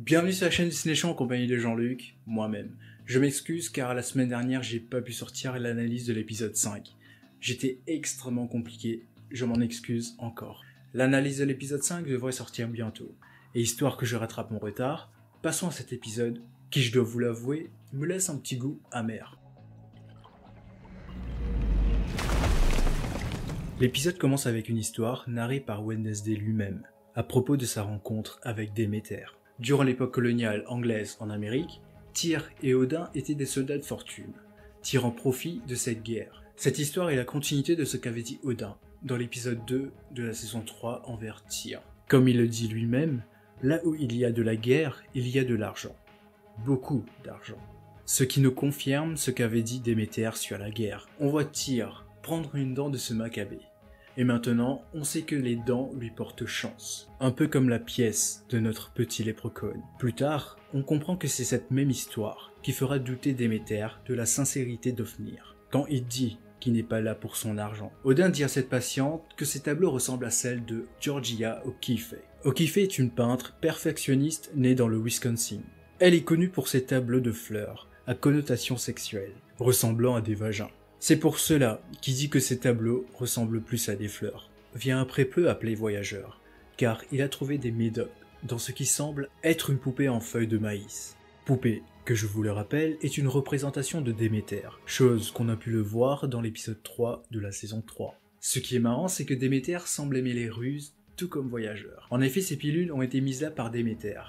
Bienvenue sur la chaîne Disney Show en compagnie de Jean-Luc, moi-même. Je m'excuse car la semaine dernière j'ai pas pu sortir l'analyse de l'épisode 5. J'étais extrêmement compliqué, je m'en excuse encore. L'analyse de l'épisode 5 devrait sortir bientôt. Et histoire que je rattrape mon retard, passons à cet épisode qui, je dois vous l'avouer, me laisse un petit goût amer. L'épisode commence avec une histoire narrée par Wednesday lui-même, à propos de sa rencontre avec Déméter. Durant l'époque coloniale anglaise en Amérique, Tyr et Odin étaient des soldats de fortune, tirant profit de cette guerre. Cette histoire est la continuité de ce qu'avait dit Odin dans l'épisode 2 de la saison 3 envers Tyr. Comme il le dit lui-même, là où il y a de la guerre, il y a de l'argent. Beaucoup d'argent. Ce qui nous confirme ce qu'avait dit Déméter sur la guerre. On voit Tyr prendre une dent de ce Maccabée. Et maintenant, on sait que les dents lui portent chance. Un peu comme la pièce de notre petit léprechaun. Plus tard, on comprend que c'est cette même histoire qui fera douter Déméter de la sincérité d'Ofnir, quand il dit qu'il n'est pas là pour son argent. Odin dit à cette patiente que ses tableaux ressemblent à celles de Georgia O'Keeffe. O'Keeffe est une peintre perfectionniste née dans le Wisconsin. Elle est connue pour ses tableaux de fleurs à connotation sexuelle, ressemblant à des vagins. C'est pour cela qu'il dit que ces tableaux ressemblent plus à des fleurs. Vient après peu appeler voyageur, car il a trouvé des médocs dans ce qui semble être une poupée en feuilles de maïs. Poupée, que je vous le rappelle, est une représentation de Déméter, chose qu'on a pu le voir dans l'épisode 3 de la saison 3. Ce qui est marrant, c'est que Déméter semble aimer les ruses, tout comme voyageur. En effet, ces pilules ont été mises là par Déméter,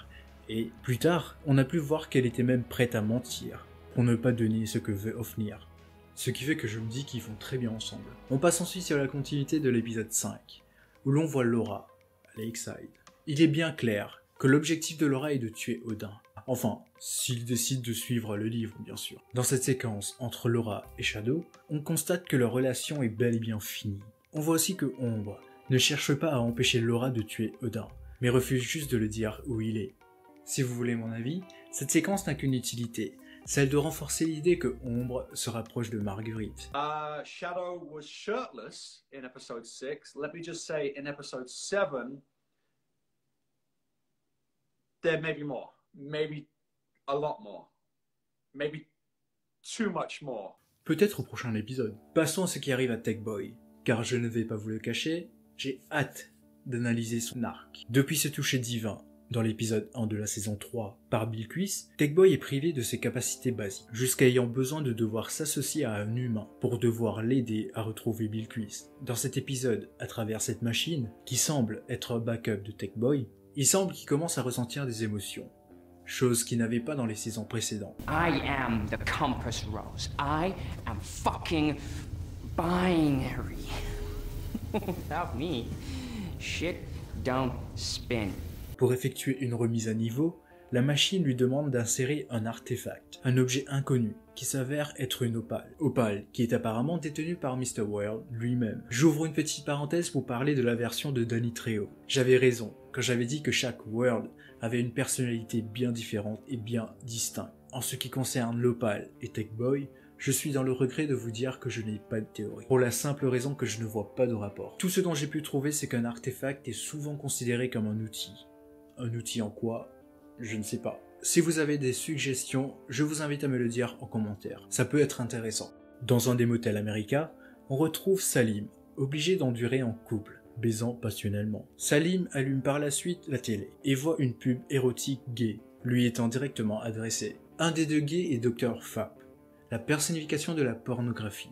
et plus tard, on a pu voir qu'elle était même prête à mentir, pour ne pas donner ce que veut Ofnir. Ce qui fait que je me dis qu'ils vont très bien ensemble. On passe ensuite sur la continuité de l'épisode 5, où l'on voit Laura, à Lakeside. Il est bien clair que l'objectif de Laura est de tuer Odin. Enfin, s'il décide de suivre le livre, bien sûr. Dans cette séquence entre Laura et Shadow, on constate que leur relation est bel et bien finie. On voit aussi que Ombre ne cherche pas à empêcher Laura de tuer Odin, mais refuse juste de le dire où il est. Si vous voulez mon avis, cette séquence n'a qu'une utilité, celle de renforcer l'idée que Ombre se rapproche de Marguerite. Shadow was shirtless in episode 6. Let me just say, in episode 7, there may be more. Maybe a lot more. Maybe too much more. Peut-être au prochain épisode. Passons à ce qui arrive à Tech Boy, car je ne vais pas vous le cacher, j'ai hâte d'analyser son arc. Depuis ce toucher divin, dans l'épisode 1 de la saison 3, par Bilquis, Tech Boy est privé de ses capacités basiques, jusqu'à ayant besoin de devoir s'associer à un humain pour devoir l'aider à retrouver Bilquis. Dans cet épisode, à travers cette machine, qui semble être un backup de Tech Boy, il semble qu'il commence à ressentir des émotions, chose qu'il n'avait pas dans les saisons précédentes. I am the Compass Rose. I am fucking binary. Without me, shit don't spin. Pour effectuer une remise à niveau, la machine lui demande d'insérer un artefact, un objet inconnu, qui s'avère être une opale. Opale, qui est apparemment détenue par Mr. World lui-même. J'ouvre une petite parenthèse pour parler de la version de Danny Trejo. J'avais raison, quand j'avais dit que chaque World avait une personnalité bien différente et bien distincte. En ce qui concerne l'opale et Tech Boy, je suis dans le regret de vous dire que je n'ai pas de théorie, pour la simple raison que je ne vois pas de rapport. Tout ce dont j'ai pu trouver, c'est qu'un artefact est souvent considéré comme un outil. Un outil en quoi? Je ne sais pas. Si vous avez des suggestions, je vous invite à me le dire en commentaire. Ça peut être intéressant. Dans un des motels américains, on retrouve Salim, obligé d'endurer en couple, baisant passionnellement. Salim allume par la suite la télé et voit une pub érotique gay, lui étant directement adressée. Un des deux gays est Dr. Fap, la personnification de la pornographie.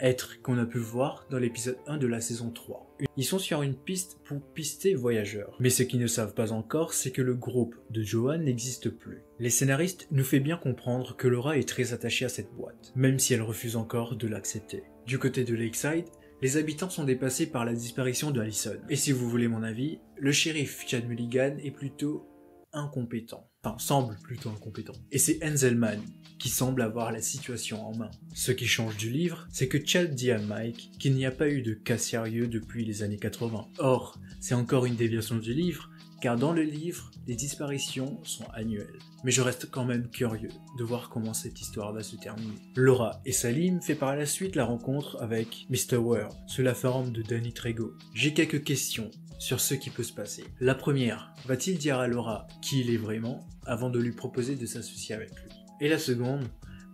Être qu'on a pu voir dans l'épisode 1 de la saison 3. Ils sont sur une piste pour pister voyageurs. Mais ce qu'ils ne savent pas encore, c'est que le groupe de Johan n'existe plus. Les scénaristes nous font bien comprendre que Laura est très attachée à cette boîte, même si elle refuse encore de l'accepter. Du côté de Lakeside, les habitants sont dépassés par la disparition de Allison. Et si vous voulez mon avis, le shérif Chad Mulligan est plutôt incompétent. Enfin, semble plutôt incompétent. Et c'est Henselman qui semble avoir la situation en main. Ce qui change du livre, c'est que Chad dit à Mike qu'il n'y a pas eu de cas sérieux depuis les années 80. Or, c'est encore une déviation du livre, car dans le livre, les disparitions sont annuelles. Mais je reste quand même curieux de voir comment cette histoire va se terminer. Laura et Salim fait par la suite la rencontre avec Mr. World, sous la forme de Danny Trejo. J'ai quelques questions sur ce qui peut se passer. La première, va-t-il dire à Laura qui il est vraiment avant de lui proposer de s'associer avec lui? Et la seconde,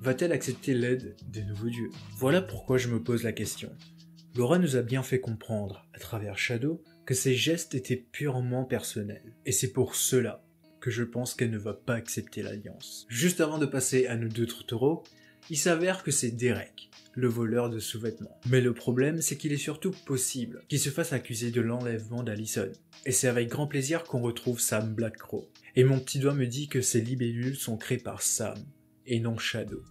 va-t-elle accepter l'aide des nouveaux dieux? Voilà pourquoi je me pose la question. Laura nous a bien fait comprendre, à travers Shadow, que ses gestes étaient purement personnels. Et c'est pour cela que je pense qu'elle ne va pas accepter l'alliance. Juste avant de passer à nos deux tourtereaux, il s'avère que c'est Derek, le voleur de sous-vêtements. Mais le problème, c'est qu'il est surtout possible qu'il se fasse accuser de l'enlèvement d'Allison. Et c'est avec grand plaisir qu'on retrouve Sam Blackcrow. Et mon petit doigt me dit que ces libellules sont créées par Sam, et non Shadow.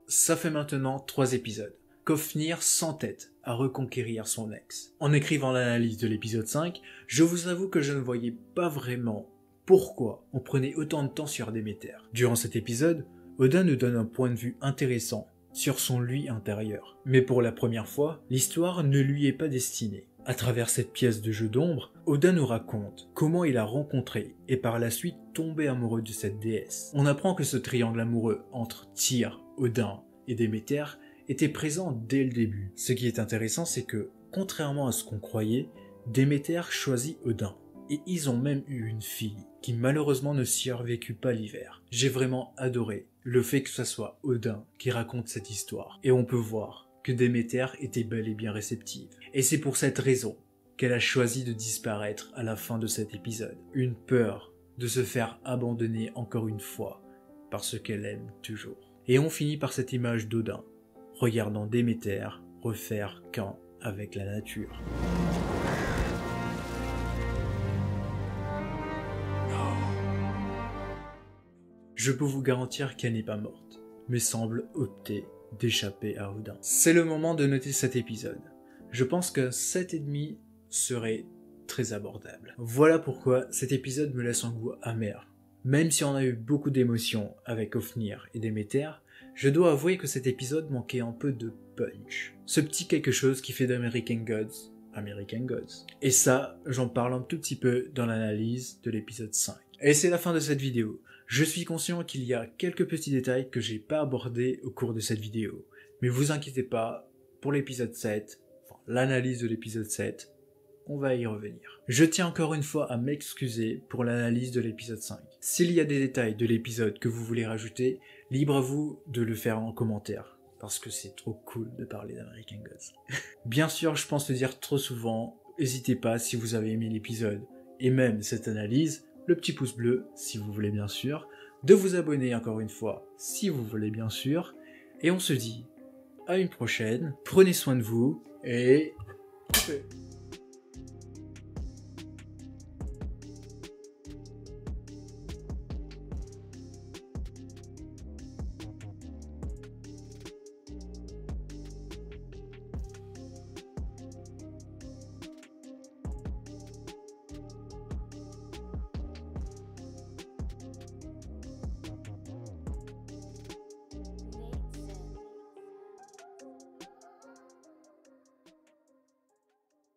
Ça fait maintenant 3 épisodes qu'Ofnir s'entête à reconquérir son ex. En écrivant l'analyse de l'épisode 5, je vous avoue que je ne voyais pas vraiment pourquoi on prenait autant de temps sur Déméter. Durant cet épisode, Odin nous donne un point de vue intéressant sur son lui intérieur. Mais pour la première fois, l'histoire ne lui est pas destinée. À travers cette pièce de jeu d'ombre, Odin nous raconte comment il a rencontré et par la suite tombé amoureux de cette déesse. On apprend que ce triangle amoureux entre Tyr, Odin et Déméter était présent dès le début. Ce qui est intéressant, c'est que, contrairement à ce qu'on croyait, Déméter choisit Odin. Et ils ont même eu une fille, qui malheureusement ne survécut pas l'hiver. J'ai vraiment adoré le fait que ce soit Odin qui raconte cette histoire. Et on peut voir que Déméter était bel et bien réceptive. Et c'est pour cette raison qu'elle a choisi de disparaître à la fin de cet épisode. Une peur de se faire abandonner encore une fois, parce qu'elle aime toujours. Et on finit par cette image d'Odin, regardant Déméter refaire camp avec la nature. Je peux vous garantir qu'elle n'est pas morte, mais semble opter d'échapper à Odin. C'est le moment de noter cet épisode. Je pense que 7,5 serait très abordable. Voilà pourquoi cet épisode me laisse un goût amer. Même si on a eu beaucoup d'émotions avec Ofnir et Déméter, je dois avouer que cet épisode manquait un peu de punch. Ce petit quelque chose qui fait d'American Gods, American Gods. Et ça, j'en parle un tout petit peu dans l'analyse de l'épisode 5. Et c'est la fin de cette vidéo. Je suis conscient qu'il y a quelques petits détails que j'ai pas abordés au cours de cette vidéo. Mais vous inquiétez pas, pour l'épisode 7, l'analyse de l'épisode 7, on va y revenir. Je tiens encore une fois à m'excuser pour l'analyse de l'épisode 5. S'il y a des détails de l'épisode que vous voulez rajouter, libre à vous de le faire en commentaire, parce que c'est trop cool de parler d'American Gods. Bien sûr, je pense le dire trop souvent, n'hésitez pas si vous avez aimé l'épisode, et même cette analyse, le petit pouce bleu, si vous voulez bien sûr, de vous abonner encore une fois, si vous voulez bien sûr, et on se dit à une prochaine, prenez soin de vous, et...